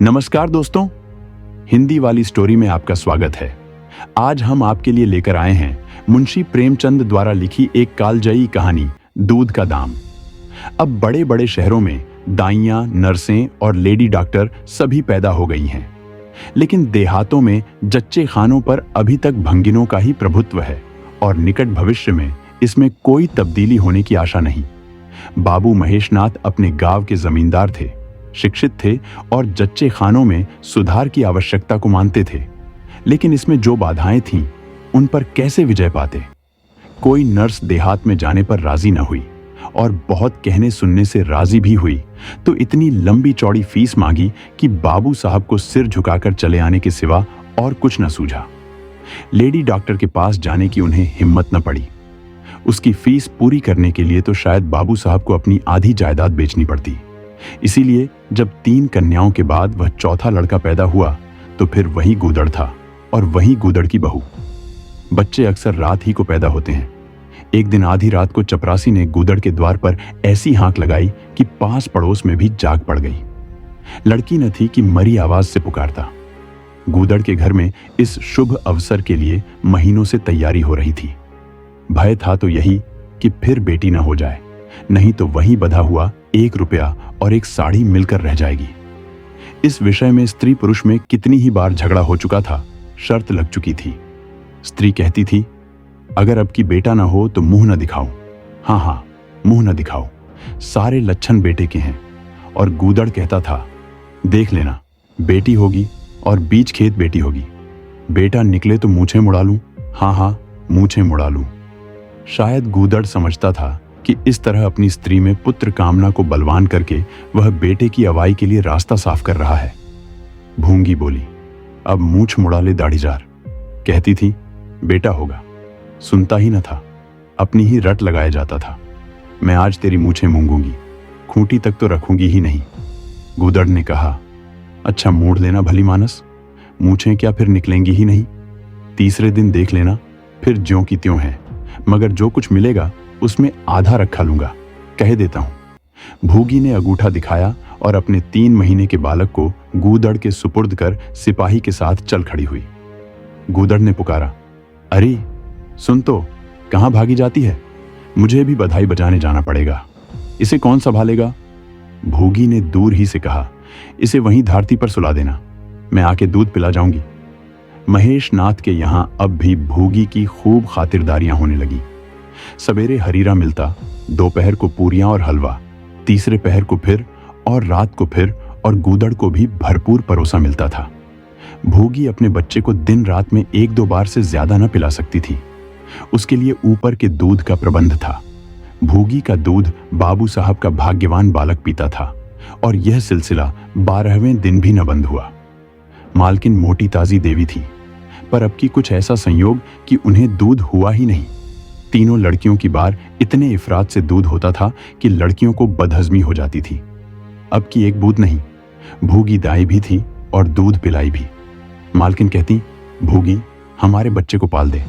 नमस्कार दोस्तों, हिंदी वाली स्टोरी में आपका स्वागत है। आज हम आपके लिए लेकर आए हैं मुंशी प्रेमचंद द्वारा लिखी एक कालजयी कहानी, दूध का दाम। अब बड़े बड़े शहरों में दाइयां, नर्सें और लेडी डॉक्टर सभी पैदा हो गई हैं, लेकिन देहातों में जच्चे खानों पर अभी तक भंगिनों का ही प्रभुत्व है और निकट भविष्य में इसमें कोई तब्दीली होने की आशा नहीं। बाबू महेशनाथ अपने गांव के जमींदार थे, शिक्षित थे और जच्चे खानों में सुधार की आवश्यकता को मानते थे, लेकिन इसमें जो बाधाएं थीं उन पर कैसे विजय पाते। कोई नर्स देहात में जाने पर राजी न हुई और बहुत कहने सुनने से राजी भी हुई तो इतनी लंबी चौड़ी फीस मांगी कि बाबू साहब को सिर झुकाकर चले आने के सिवा और कुछ न सूझा। लेडी डॉक्टर के पास जाने की उन्हें हिम्मत न पड़ी। उसकी फीस पूरी करने के लिए तो शायद बाबू साहब को अपनी आधी जायदाद बेचनी पड़ती। इसीलिए जब 3 कन्याओं के बाद वह चौथा लड़का पैदा हुआ तो फिर वही गूदड़ था और वही गूदड़ की बहू। बच्चे अक्सर रात ही को पैदा होते हैं। एक दिन आधी रात को चपरासी ने गूदड़ के द्वार पर ऐसी हाक लगाई कि पास पड़ोस में भी जाग पड़ गई। लड़की न थी कि मरी आवाज से पुकारता। गूदड़ के घर में इस शुभ अवसर के लिए महीनों से तैयारी हो रही थी। भय था तो यही कि फिर बेटी न हो जाए, नहीं तो वही बधा हुआ 1 रुपया और एक साड़ी मिलकर रह जाएगी। इस विषय में स्त्री पुरुष में कितनी ही बार झगड़ा हो चुका था, शर्त लग चुकी थी। स्त्री कहती थी, अगर अब की बेटा ना हो तो मुंह न दिखाओ। हाँ, मुंह न दिखाओ, सारे लक्षण बेटे के हैं। और गूदड़ कहता था, देख लेना, बेटी होगी और बीच खेत बेटी होगी। बेटा निकले तो मूछें मुड़ा लूं। हाँ, मूछें मुड़ा लूं। शायद गूदड़ समझता था कि इस तरह अपनी स्त्री में पुत्र कामना को बलवान करके वह बेटे की अवाई के लिए रास्ता साफ कर रहा है। भूंगी बोली, अब मूछ मुड़ा ले दाढ़ीजार। कहती थी, बेटा होगा। सुनता ही न था, अपनी ही रट लगाया जाता था। मैं आज तेरी मूछें मूंगूंगी, खूंटी तक तो रखूंगी ही नहीं। गूदड़ ने कहा, अच्छा मूड़ लेना भली मानस, मूछें क्या फिर निकलेंगी ही नहीं। तीसरे दिन देख लेना, फिर ज्यों की त्यों है, मगर जो कुछ मिलेगा उसमें आधा रखा लूंगा, कह देता हूं। भूगी ने अंगूठा दिखाया और अपने 3 महीने के बालक को गूदड़ के सुपुर्द कर सिपाही के साथ चल खड़ी हुई। गूदड़ ने पुकारा, अरे सुन तो, कहां भागी जाती है? मुझे भी बधाई बजाने जाना पड़ेगा। इसे कौन संभालेगा? भूगी ने दूर ही से कहा, इसे वहीं धरती पर सुला देना, मैं आके दूध पिला जाऊंगी। महेशनाथ के यहां अब भी भूगी की खूब खातिरदारियां होने लगी। सवेरे हरीरा मिलता, दोपहर को पूरियां और हलवा, तीसरे पहर को फिर और रात को फिर, और गूदड़ को भी भरपूर परोसा मिलता था। भूगी अपने बच्चे को दिन रात में 1-2 बार से ज्यादा न पिला सकती थी। उसके लिए ऊपर के दूध का प्रबंध था। भूगी का दूध बाबू साहब का भाग्यवान बालक पीता था और यह सिलसिला 12वें दिन भी न बंद हुआ। मालकिन मोटी ताजी देवी थी, पर अब की कुछ ऐसा संयोग कि उन्हें दूध हुआ ही नहीं। तीनों लड़कियों की बार इतने इफरात से दूध होता था कि लड़कियों को बदहजमी हो जाती थी। अब की एक बूंद नहीं। भूगी दाई भी थी और दूध पिलाई भी। मालकिन कहती, भूगी हमारे बच्चे को पाल दे,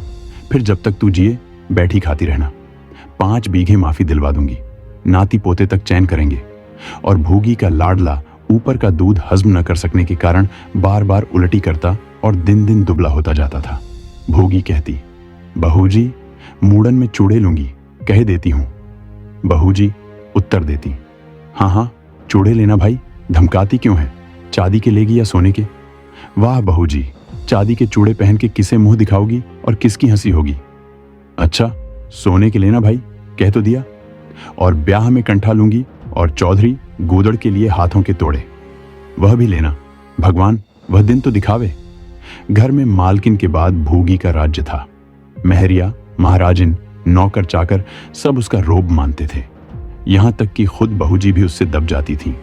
फिर जब तक तू जिए बैठी खाती रहना। 5 बीघे माफी दिलवा दूंगी, नाती पोते तक चैन करेंगे। और भूगी का लाडला ऊपर का दूध हजम न कर सकने के कारण बार बार उल्टी करता और दिन दिन दुबला होता जाता था। भूगी कहती, बहू जी मूड़न में चूड़े लूंगी, कह देती हूं। बहू जी उत्तर देती, हाँ, चूड़े लेना भाई, धमकाती क्यों है? चांदी के लेगी या सोने के? वाह बहू जी, चांदी के चूड़े पहन के किसे मुंह दिखाओगी और किसकी हंसी होगी? अच्छा सोने के लेना भाई, कह तो दिया। और ब्याह में कंठा लूंगी और चौधरी गूदड़ के लिए हाथों के तोड़े, वह भी लेना। भगवान वह दिन तो दिखावे। घर में मालकिन के बाद भूगी का राज्य था। महरिया, महाराजिन, नौकर चाकर सब उसका रोब मानते थे। यहां तक कि खुद बहू जी भी उससे दब जाती थी।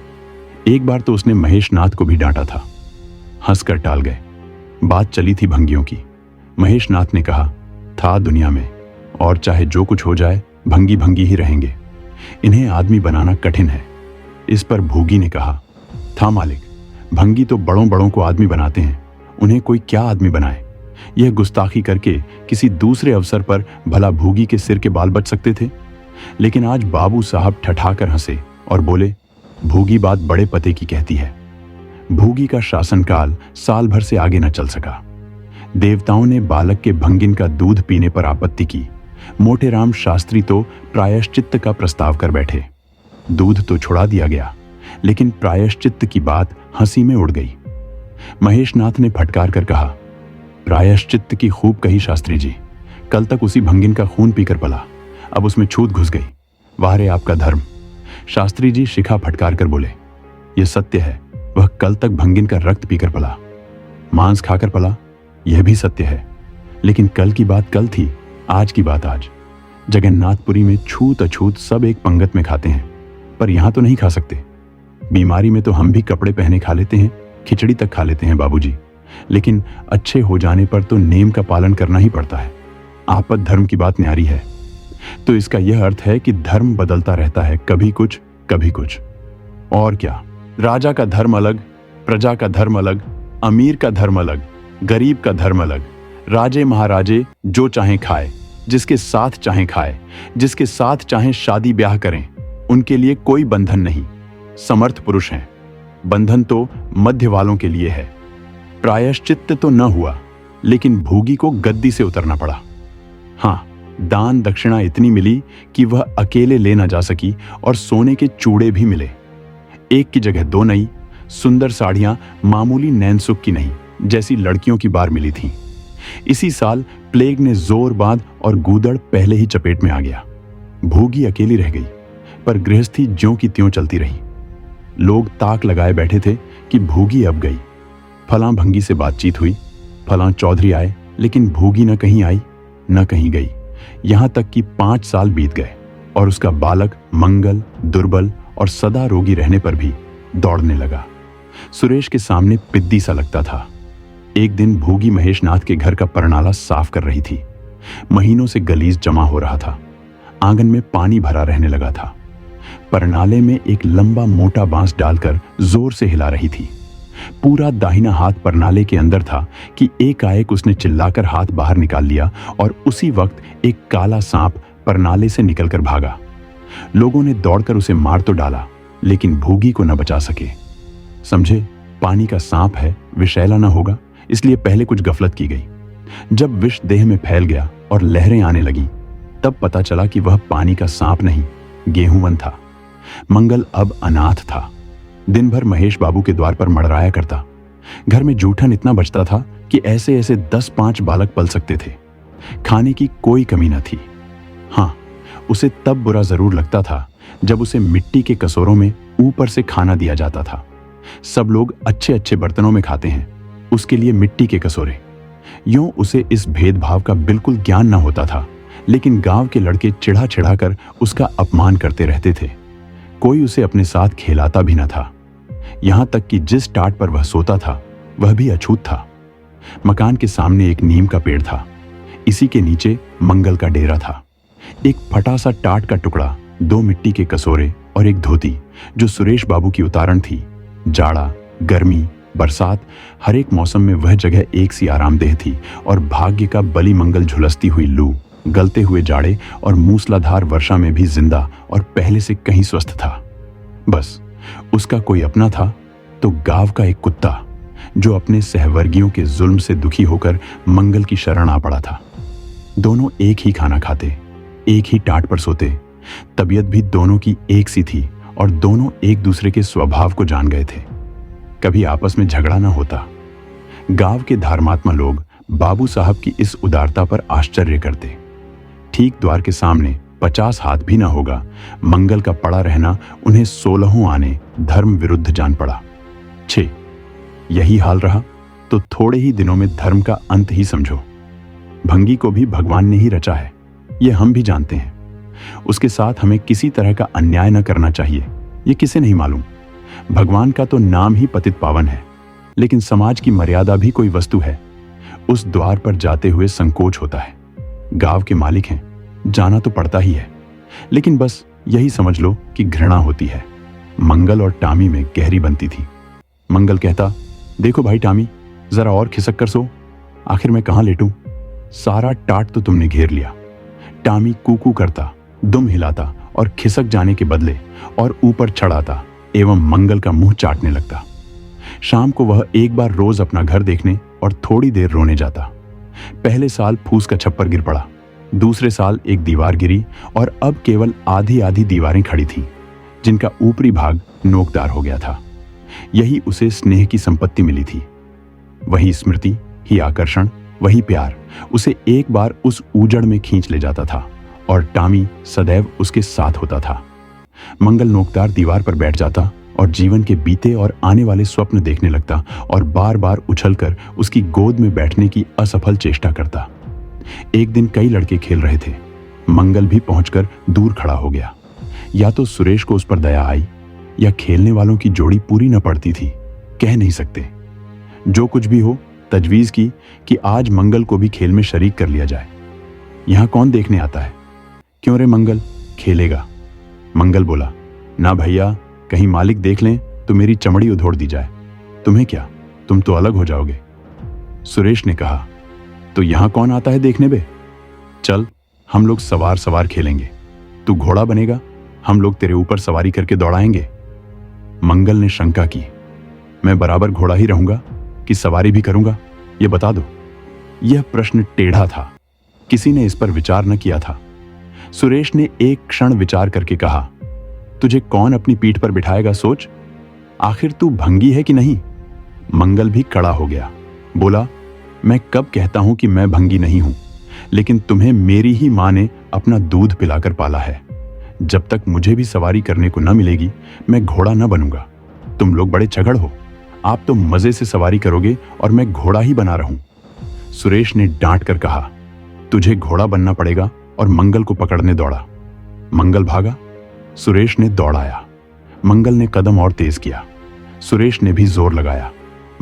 एक बार तो उसने महेशनाथ को भी डांटा था। हंसकर टाल गए। बात चली थी भंगियों की। महेशनाथ ने कहा, था दुनिया में, और चाहे जो कुछ हो जाए भंगी भंगी ही रहेंगे, इन्हें आदमी बनाना कठिन है। इस पर भूगी ने कहा, था मालिक, भंगी तो बड़ों बड़ों को आदमी बनाते हैं, उन्हें कोई क्या आदमी बनाए? यह गुस्ताखी करके किसी दूसरे अवसर पर भला भूगी के सिर के बाल बच सकते थे। लेकिन आज बाबू साहब ठठाकर हंसे और बोले, भूगी बात बड़े पते की कहती है। भूगी का शासनकाल साल भर से आगे न चल सका। देवताओं ने बालक के भंगिन का दूध पीने पर आपत्ति की। मोटेराम शास्त्री तो प्रायश्चित्त का प्रस्ताव कर बैठे। दूध तो छुड़ा दिया गया, लेकिन प्रायश्चित्त की बात हंसी में उड़ गई। महेशनाथ ने फटकार कर कहा, प्रायश्चित्त की खूब कही शास्त्री जी। कल तक उसी भंगिन का खून पीकर पला, अब उसमें छूत घुस गई। वाह रे आपका धर्म। शास्त्री जी शिखा फटकार कर बोले, यह सत्य है, वह कल तक भंगिन का रक्त पीकर पला, मांस खाकर पला, यह भी सत्य है। लेकिन कल की बात कल थी, आज की बात आज। जगन्नाथपुरी में छूत अछूत सब एक पंगत में खाते हैं, पर यहां तो नहीं खा सकते। बीमारी में तो हम भी कपड़े पहने खा लेते हैं, खिचड़ी तक खा लेते हैं बाबूजी, लेकिन अच्छे हो जाने पर तो नेम का पालन करना ही पड़ता है। आपत धर्म की बात न्यारी है। तो इसका यह अर्थ है कि धर्म बदलता रहता है, कभी कुछ कभी कुछ। और क्या, राजा का धर्म अलग, प्रजा का धर्म अलग, अमीर का धर्म अलग, गरीब का धर्म अलग। राजे महाराजे जो चाहें खाए, जिसके साथ चाहें खाए, जिसके साथ चाहें शादी ब्याह करें, उनके लिए कोई बंधन नहीं। समर्थ पुरुष हैं, बंधन तो मध्य वालों के लिए है। प्रायश्चित्त तो न हुआ, लेकिन भूगी को गद्दी से उतरना पड़ा। हाँ, दान दक्षिणा इतनी मिली कि वह अकेले ले न जा सकी, और सोने के चूड़े भी मिले। एक की जगह दो नई सुंदर साड़ियां मामूली नैनसुख की नहीं, जैसी लड़कियों की बार मिली थीं। इसी साल प्लेग ने जोर बांध और गूदड़ पहले ही चपेट में आ गया। भूगी अकेली रह गई, पर गृहस्थी ज्यों की त्यों चलती रही। लोग ताक लगाए बैठे थे कि भूगी अब गई। फलां भंगी से बातचीत हुई, फलां चौधरी आए, लेकिन भूगी न कहीं आई न कहीं गई। यहां तक कि 5 साल बीत गए और उसका बालक मंगल, दुर्बल और सदा रोगी रहने पर भी दौड़ने लगा। सुरेश के सामने पिद्दी सा लगता था। एक दिन भूगी महेशनाथ के घर का परनाला साफ कर रही थी। महीनों से गलीज जमा हो रहा था। आंगन में पानी भरा रहने लगा था। परनाले में एक लंबा मोटा बांस डालकर जोर से हिला रही थी। पूरा दाहिना हाथ परनाले के अंदर था कि एकाएक उसने चिल्लाकर हाथ बाहर निकाल लिया, और उसी वक्त एक काला सांप परनाले से निकलकर भागा। लोगों ने दौड़कर उसे मार तो डाला, लेकिन भूगी को न बचा सके। समझे, पानी का सांप है, विषैला न होगा, इसलिए पहले कुछ गफलत की गई। जब विष देह में फैल गया और लहरें आने लगी, तब पता चला कि वह पानी का सांप नहीं, गेहूंवन था। मंगल अब अनाथ था। दिन भर महेश बाबू के द्वार पर मड़राया करता। घर में जूठन इतना बचता था कि ऐसे ऐसे 10-5 बालक पल सकते थे। खाने की कोई कमी न थी। हाँ, उसे तब बुरा जरूर लगता था जब उसे मिट्टी के कसोरों में ऊपर से खाना दिया जाता था। सब लोग अच्छे अच्छे बर्तनों में खाते हैं, उसके लिए मिट्टी के कसोरे। यूं उसे इस भेदभाव का बिल्कुल ज्ञान न होता था, लेकिन गांव के लड़के चिढ़ा चिढ़ा कर उसका अपमान करते रहते थे। कोई उसे अपने साथ खिलाता भी न था। यहां तक कि जिस टाट पर वह सोता था, वह भी अछूत था। मकान के सामने एक नीम का पेड़ था। इसी के नीचे मंगल का डेरा था। एक फटा सा टाट का टुकड़ा, 2 मिट्टी के कसोरे और एक धोती, जो सुरेश बाबू की उतारण थी। जाड़ा, गर्मी, बरसात, हर एक मौसम में वह जगह एक सी आरामदेह थी, और भाग्य का बली मंगल झुलसती हुई लू, गलते हुए जाड़े और मूसलाधार वर्षा में भी जिंदा और पहले से कहीं स्वस्थ था। बस उसका कोई अपना था तो गांव का एक कुत्ता, जो अपने सहवर्गियों के जुल्म से दुखी होकर मंगल की शरण आ पड़ा था। दोनों एक ही खाना खाते, एक ही टाट पर सोते। तबीयत भी दोनों की एक सी थी, और दोनों एक दूसरे के स्वभाव को जान गए थे। कभी आपस में झगड़ा न होता। गांव के धर्मात्मा लोग बाबू साहब की इस उदारता पर आश्चर्य करते। ठीक द्वार के सामने 50 हाथ भी न होगा, मंगल का पड़ा रहना उन्हें 16 आने धर्म विरुद्ध जान पड़ा। 6 यही हाल रहा तो थोड़े ही दिनों में धर्म का अंत ही समझो। भंगी को भी भगवान ने ही रचा है, ये हम भी जानते हैं। उसके साथ हमें किसी तरह का अन्याय न करना चाहिए, ये किसे नहीं मालूम। भगवान का तो नाम ही पतित पावन है, लेकिन समाज की मर्यादा भी कोई वस्तु है। उस द्वार पर जाते हुए संकोच होता है। गांव के मालिक हैं, जाना तो पड़ता ही है, लेकिन बस यही समझ लो कि घृणा होती है। मंगल और टामी में गहरी बनती थी। मंगल कहता, देखो भाई टामी, जरा और खिसक कर सो, आखिर मैं कहां लेटूं? सारा टाट तो तुमने घेर लिया। टामी कूकू करता, दुम हिलाता और खिसक जाने के बदले और ऊपर चढ़ाता एवं मंगल का मुंह चाटने लगता। शाम को वह एक बार रोज अपना घर देखने और थोड़ी देर रोने जाता। पहले साल फूस का छप्पर गिर पड़ा, दूसरे साल एक दीवार गिरी और अब केवल आधी आधी दीवारें खड़ी थीं, जिनका ऊपरी भाग नोकदार हो गया था। यही उसे स्नेह की संपत्ति मिली थी। वही स्मृति, ही आकर्षण, वही प्यार उसे एक बार उस ऊजड़ में खींच ले जाता था और टामी सदैव उसके साथ होता था। मंगल नोकदार दीवार पर बैठ जाता और जीवन के बीते और आने वाले स्वप्न देखने लगता और बार बार उछलकर उसकी गोद में बैठने की असफल चेष्टा करता। एक दिन कई लड़के खेल रहे थे। मंगल भी पहुंचकर दूर खड़ा हो गया। या तो सुरेश को उस पर दया आई या खेलने वालों की जोड़ी पूरी न पड़ती थी, कह नहीं सकते। जो कुछ भी हो, तजवीज की कि आज मंगल को भी खेल में शरीक कर लिया जाए। यहां कौन देखने आता है? क्यों रे मंगल, खेलेगा? मंगल बोला, ना भैया, कहीं मालिक देख लें तो मेरी चमड़ी उधोड़ दी जाए। तुम्हें क्या, तुम तो अलग हो जाओगे। सुरेश ने कहा, तो यहां कौन आता है देखने बे? चल, हम लोग सवार सवार खेलेंगे। तू घोड़ा बनेगा, हम लोग तेरे ऊपर सवारी करके दौड़ाएंगे। मंगल ने शंका की, मैं बराबर घोड़ा ही रहूंगा कि सवारी भी करूंगा, यह बता दो। यह प्रश्न टेढ़ा था, किसी ने इस पर विचार न किया था। सुरेश ने एक क्षण विचार करके कहा, तुझे कौन अपनी पीठ पर बिठाएगा, सोच। आखिर तू भंगी है कि नहीं? मंगल भी कड़ा हो गया, बोला, मैं कब कहता हूं कि मैं भंगी नहीं हूं, लेकिन तुम्हें मेरी ही मां ने अपना दूध पिलाकर पाला है। जब तक मुझे भी सवारी करने को न मिलेगी, मैं घोड़ा न बनूंगा। तुम लोग बड़े चगड़ हो, आप तो मजे से सवारी करोगे और मैं घोड़ा ही बना रहूं। सुरेश ने डांट कर कहा, तुझे घोड़ा बनना पड़ेगा, और मंगल को पकड़ने दौड़ा। मंगल भागा, सुरेश ने दौड़ाया। मंगल ने कदम और तेज किया। सुरेश ने भी जोर लगाया,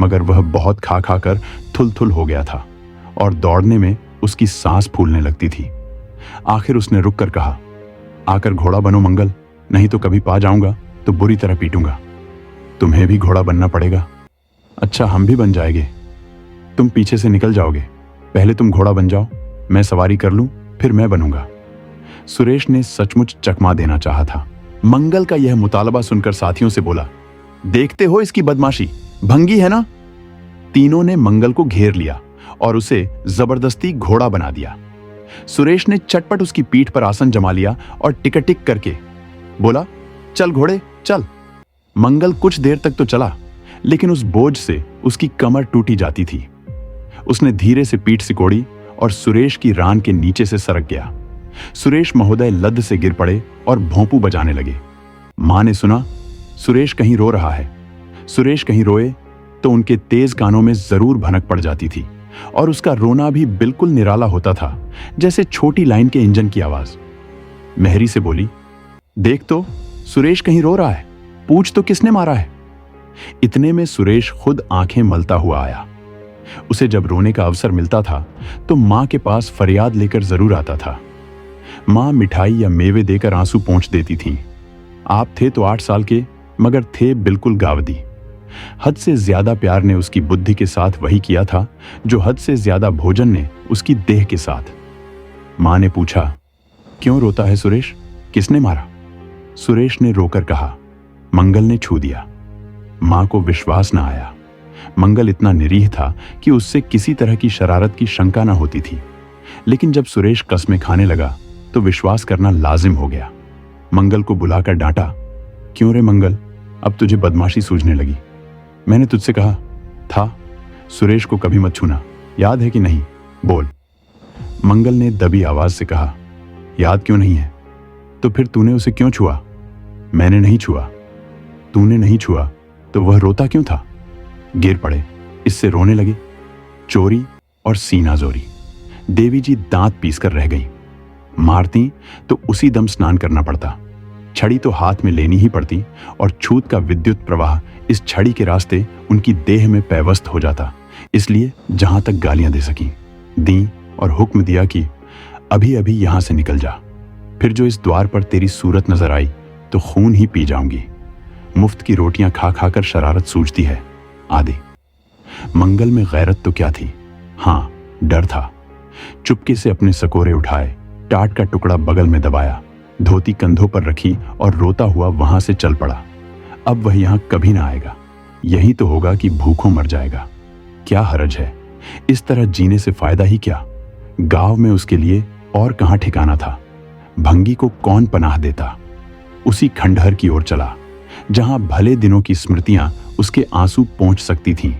मगर वह बहुत खा खा कर थुल थुल हो गया था और दौड़ने में उसकी सांस फूलने लगती थी। आखिर उसने रुक कर कहा, आकर घोड़ा बनो मंगल, नहीं तो कभी पा जाऊंगा तो बुरी तरह पीटूंगा। तुम्हें भी घोड़ा बनना पड़ेगा। अच्छा, हम भी बन जाएंगे। तुम पीछे से निकल जाओगे, पहले तुम घोड़ा बन जाओ, मैं सवारी कर लूं, फिर मैं बनूंगा। सुरेश ने सचमुच चकमा देना चाहा था। मंगल का यह मुतालबा सुनकर साथियों से बोला, देखते हो इसकी बदमाशी, भंगी है ना? तीनों ने मंगल को घेर लिया और उसे जबरदस्ती घोड़ा बना दिया। सुरेश ने चटपट उसकी पीठ पर आसन जमा लिया और टिकटिक करके बोला, चल घोड़े चल। मंगल कुछ देर तक तो चला, लेकिन उस बोझ से उसकी कमर टूटी जाती थी। उसने धीरे से पीठ सिकोड़ी और सुरेश की रान के नीचे से सरक गया। सुरेश महोदय लद से गिर पड़े और भोंपू बजाने लगे। मां ने सुना सुरेश कहीं रो रहा है। सुरेश कहीं रोए तो उनके तेज कानों में जरूर भनक पड़ जाती थी और उसका रोना भी बिल्कुल निराला होता था, जैसे छोटी लाइन के इंजन की आवाज। मेहरी से बोली, देख तो, सुरेश कहीं रो रहा है, पूछ तो किसने मारा है। इतने में सुरेश खुद आंखें मलता हुआ आया। उसे जब रोने का अवसर मिलता था तो मां के पास फरियाद लेकर जरूर आता था। मां मिठाई या मेवे देकर आंसू पोंछ देती थीं। आप थे तो 8 साल के, मगर थे बिल्कुल गावदी। हद से ज्यादा प्यार ने उसकी बुद्धि के साथ वही किया था जो हद से ज्यादा भोजन ने उसकी देह के साथ। मां ने पूछा, क्यों रोता है सुरेश, किसने मारा? सुरेश ने रोकर कहा, मंगल ने छू दिया। मां को विश्वास न आया। मंगल इतना निरीह था कि उससे किसी तरह की शरारत की शंका न होती थी, लेकिन जब सुरेश कस्में खाने लगा तो विश्वास करना लाजिम हो गया। मंगल को बुलाकर डांटा, क्यों रे मंगल, अब तुझे बदमाशी सूझने लगी? मैंने तुझसे कहा था सुरेश को कभी मत छूना, याद है कि नहीं? बोल। मंगल ने दबी आवाज से कहा, याद क्यों नहीं है? तो फिर तूने उसे क्यों छुआ? मैंने नहीं छुआ। तूने नहीं छुआ तो वह रोता क्यों था? गिर पड़े, इससे रोने लगे। चोरी और सीना जोरी। देवी जी दांत पीसकर रह गई। मारती तो उसी दम स्नान करना पड़ता, छड़ी तो हाथ में लेनी ही पड़ती और छूत का विद्युत प्रवाह इस छड़ी के रास्ते उनकी देह में पैवस्त हो जाता। इसलिए जहां तक गालियां दे सकी दी और हुक्म दिया कि अभी अभी यहां से निकल जा, फिर जो इस द्वार पर तेरी सूरत नजर आई तो खून ही पी जाऊंगी। मुफ्त की रोटियां खा खाकर शरारत सूझती है आदि। मंगल में गैरत तो क्या थी, हां डर था। चुपके से अपने सकोरे उठाए, टाट का टुकड़ा बगल में दबाया, धोती कंधों पर रखी और रोता हुआ वहां से चल पड़ा। अब वह यहां कभी ना आएगा। यही तो होगा कि भूखों मर जाएगा। क्या हरज है, इस तरह जीने से फायदा ही क्या। गांव में उसके लिए और कहां ठिकाना था। भंगी को कौन पनाह देता। उसी खंडहर की ओर चला जहां भले दिनों की स्मृतियां उसके आंसू पहुंच सकती थीं,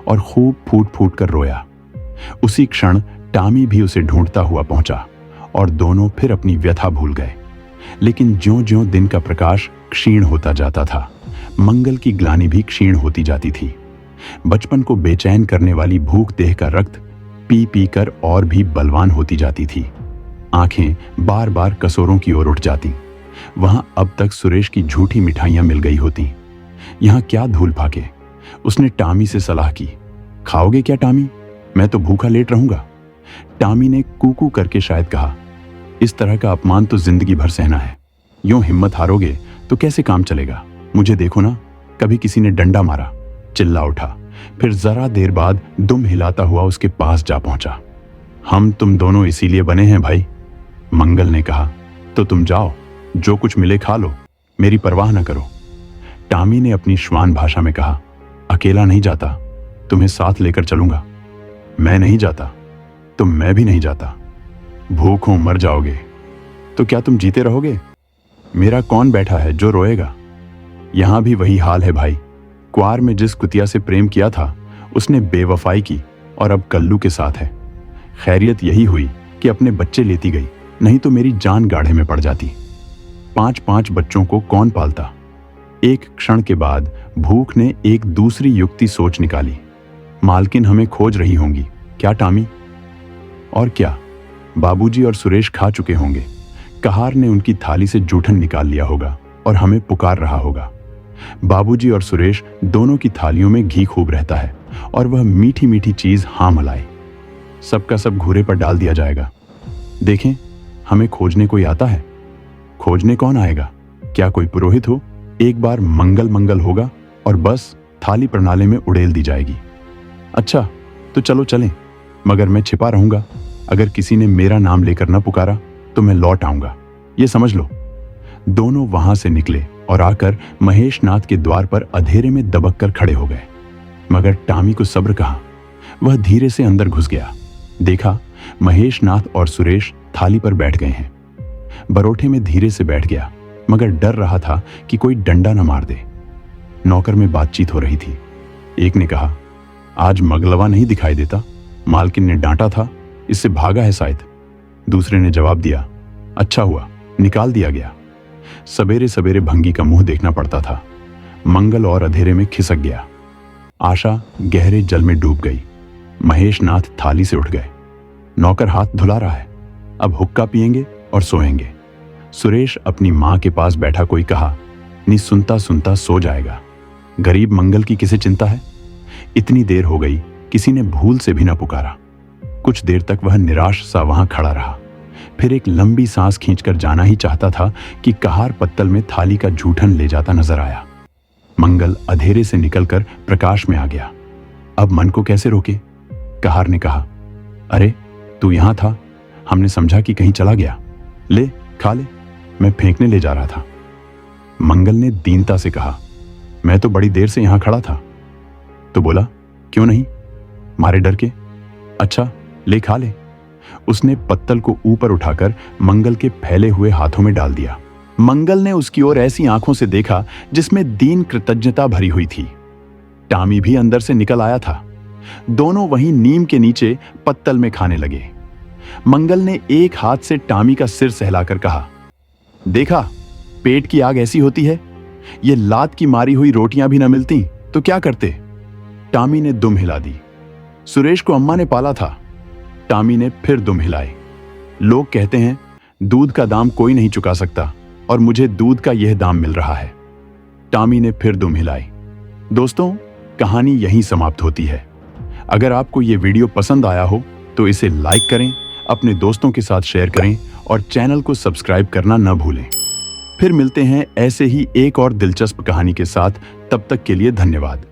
और खूब फूट फूट कर रोया। उसी क्षण टामी भी उसे ढूंढता हुआ पहुंचा और दोनों फिर अपनी व्यथा भूल गए। लेकिन ज्यों-ज्यों दिन का प्रकाश क्षीण होता जाता था, मंगल की ग्लानि भी क्षीण होती जाती थी। बचपन को बेचैन करने वाली भूख देह का रक्त पी पी कर और भी बलवान होती जाती थी। आंखें बार बार कसोरों की ओर उठ जाती। वहां अब तक सुरेश की झूठी मिठाइयां मिल गई होती। यहां क्या धूल फाके। उसने टामी से सलाह की, खाओगे क्या टामी? मैं तो भूखा लेट रहूंगा। टामी ने कूकू करके शायद कहा, इस तरह का अपमान तो जिंदगी भर सहना है। यूं हिम्मत हारोगे तो कैसे काम चलेगा। मुझे देखो ना, कभी किसी ने डंडा मारा। चिल्ला उठा। फिर जरा देर बाद दुम हिलाता हुआ उसके पास जा पहुंचा। हम तुम दोनों इसीलिए बने हैं भाई, मंगल ने कहा। तो तुम जाओ, जो कुछ मिले खा लो, मेरी परवाह न करो। टामी ने अपनी श्वान भाषा में कहा, अकेला नहीं जाता, तुम्हें साथ लेकर चलूंगा। मैं नहीं जाता तो मैं भी नहीं जाता। भूखों मर जाओगे तो क्या तुम जीते रहोगे? मेरा कौन बैठा है जो रोएगा? यहां भी वही हाल है भाई। क्वार में जिस कुतिया से प्रेम किया था उसने बेवफाई की और अब कल्लू के साथ है। खैरियत यही हुई कि अपने बच्चे लेती गई, नहीं तो मेरी जान गाढ़े में पड़ जाती। 5-5 बच्चों को कौन पालता? एक क्षण के बाद भूख ने एक दूसरी युक्ति सोच निकाली। मालकिन हमें खोज रही होंगी क्या टामी? और क्या, बाबूजी और सुरेश खा चुके होंगे। कहार ने उनकी थाली से जूठन निकाल लिया होगा और हमें पुकार रहा होगा। बाबूजी और सुरेश दोनों की थालियों में घी खूब रहता है और वह मीठी मीठी चीज हाँ मलाए। सबका सब घूरे पर डाल दिया जाएगा। देखें, हमें खोजने कोई आता है? खोजने कौन आएगा? क्या कोई पुरोहित हो? एक बार मंगल मंगल होगा और बस थाली प्रणाली में उड़ेल दी जाएगी। अच्छा तो चलो चलें, मगर मैं छिपा रहूंगा। अगर किसी ने मेरा नाम लेकर न पुकारा तो मैं लौट आऊंगा, ये समझ लो। दोनों वहां से निकले और आकर महेश नाथ के द्वार पर अंधेरे में दबक कर खड़े हो गए। मगर टामी को सब्र कहाँ। वह धीरे से अंदर घुस गया। देखा, महेश नाथ और सुरेश थाली पर बैठ गए हैं। बरोठे में धीरे से बैठ गया, मगर डर रहा था कि कोई डंडा न मार दे। नौकर में बातचीत हो रही थी। एक ने कहा, आज मगलवा नहीं दिखाई देता, मालकिन ने डांटा था, इससे भागा है शायद। दूसरे ने जवाब दिया, अच्छा हुआ निकाल दिया गया। सवेरे सवेरे भंगी का मुंह देखना पड़ता था। मंगल और अंधेरे में खिसक गया। आशा गहरे जल में डूब गई। महेश नाथ थाली से उठ गए। नौकर हाथ धुला रहा है, अब हुक्का पिएंगे और सोएंगे। सुरेश अपनी मां के पास बैठा कोई कहा, नी सुनता सुनता सो जाएगा। गरीब मंगल की किसे चिंता है? इतनी देर हो गई, किसी ने भूल से भी न पुकारा। कुछ देर तक वह निराश सा वहां खड़ा रहा। फिर एक लंबी सांस खींचकर जाना ही चाहता था कि कहार पत्तल में थाली का जूठन ले जाता नजर आया। मंगल अंधेरे से निकलकर प्रकाश में आ गया। अब मन को कैसे रोके? कहार ने कहा, अरे तू यहां था, हमने समझा कि कहीं चला गया। ले खा ले, मैं फेंकने ले जा रहा था। मंगल ने दीनता से कहा, मैं तो बड़ी देर से यहां खड़ा था। तो बोला, क्यों नहीं? मारे डर के? अच्छा ले खा ले। उसने पत्तल को ऊपर उठाकर मंगल के फैले हुए हाथों में डाल दिया। मंगल ने उसकी ओर ऐसी आंखों से देखा जिसमें दीन कृतज्ञता भरी हुई थी। टामी भी अंदर से निकल आया था। दोनों वहीं नीम के नीचे पत्तल में खाने लगे। मंगल ने एक हाथ से टामी का सिर सहलाकर कहा, देखा, पेट की आग ऐसी होती है। ये लात की मारी हुई रोटियां भी न मिलती तो क्या करते? टामी ने दुम हिला दी। सुरेश को अम्मा ने पाला था। टामी ने फिर दुम हिलाई। लोग कहते हैं दूध का दाम कोई नहीं चुका सकता, और मुझे दूध का यह दाम मिल रहा है। टामी ने फिर दुम हिलाई। दोस्तों, कहानी यहीं समाप्त होती है। अगर आपको यह वीडियो पसंद आया हो तो इसे लाइक करें, अपने दोस्तों के साथ शेयर करें और चैनल को सब्सक्राइब करना न भूलें। फिर मिलते हैं ऐसे ही एक और दिलचस्प कहानी के साथ। तब तक के लिए धन्यवाद।